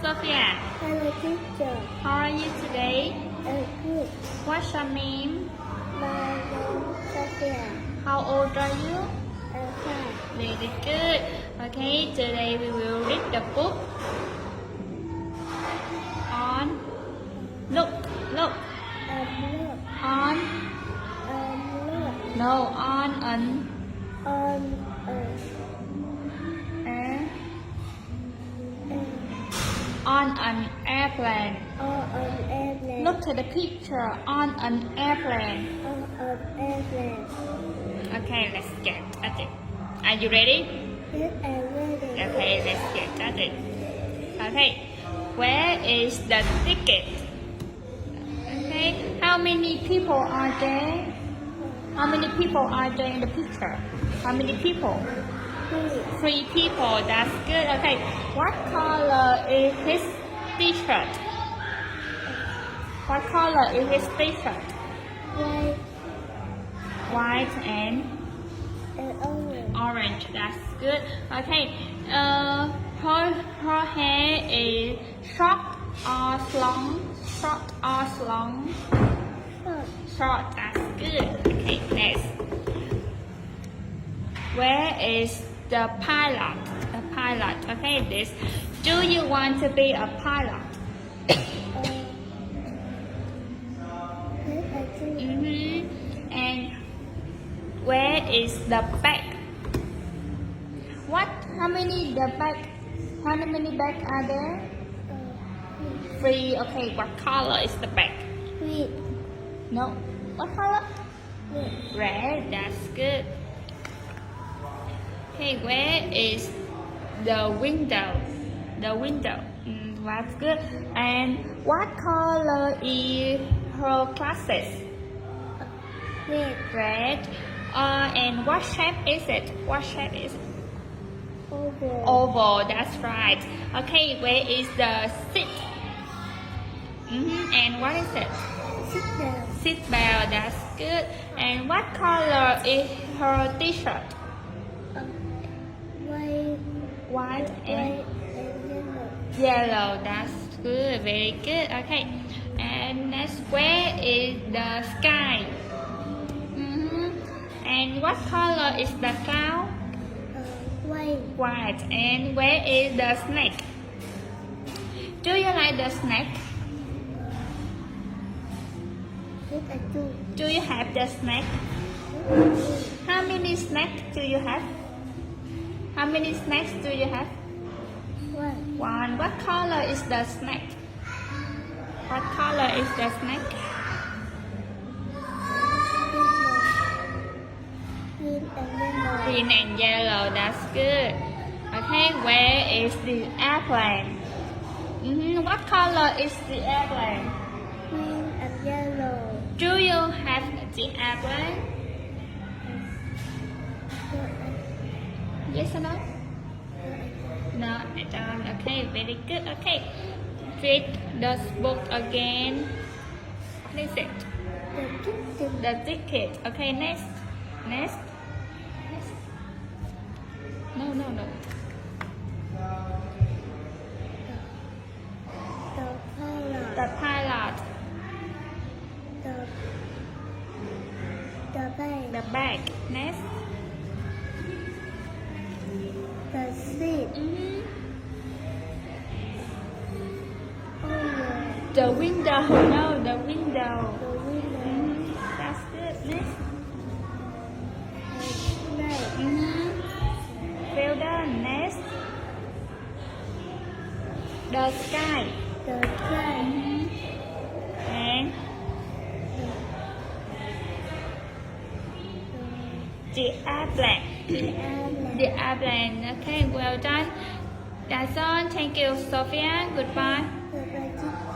Sophia. Hello, teacher. How are you today? Good. What's your name? My name is Sophia. How old are you? Five. Very good. Okay, today we will read the book on look. Look. On Look. no on an On air on an airplane. an airplane. Look at the picture on an airplane. On an airplane. Okay, let's get started. Are you ready? Yes, I'm ready. Okay, let's get started. Okay, where is the ticket? Okay, how many people are there? How many people are there in the picture? How many people? Three. 3 people. That's good. Okay, what color is his t-shirt? What color is his t-shirt? White White and and orange. orange. That's good. Okay. Her hair is short or long? Short or long? Short. Short. That's good. Okay. Next. Where is the pilot? The pilot. Okay. This. Do you want to be a pilot? Yes, I do. And where is the bag? What? How many the bag? How many bags are there? 3. Okay. What color is the bag? Green. No. What color? Red. Red. That's good. Okay. Where is the window? The window. That's good. And what color is her glasses? Red. Red. And what shape is it? What shape is it? Oval. Oval. That's right. Okay. Where is the seat? And what is it? Sit down. Seat belt. That's good. And what color is her t-shirt? White. White and White and yellow. yellow. That's good. Very good. Okay. And next, where is the sky? And what color is the cloud? White. White. And where is the snake? Do you like the snake? Yes, I do. Do you have the snake? How many snakes do you have? How many snakes do you have? One. 1. What color is the snake? What color is the snake? Green and yellow. Green and yellow. That's good. Okay, where is the airplane? What color is the airplane? Green and yellow. Do you have the airplane? Yes or no? No, I don't. Okay, very good. Okay, read the book again. What is it? The ticket. Okay, next. Next. No. The pilot. The pilot. The bag. The bag. Next. The seat. Orange. The window. No, the window. The window. That's good. Next. Night. Well done. Next. The sky. The sky. And the airplane. The airplane. The airplane. Okay, well done. That's all. Thank you, Sophia. Goodbye. The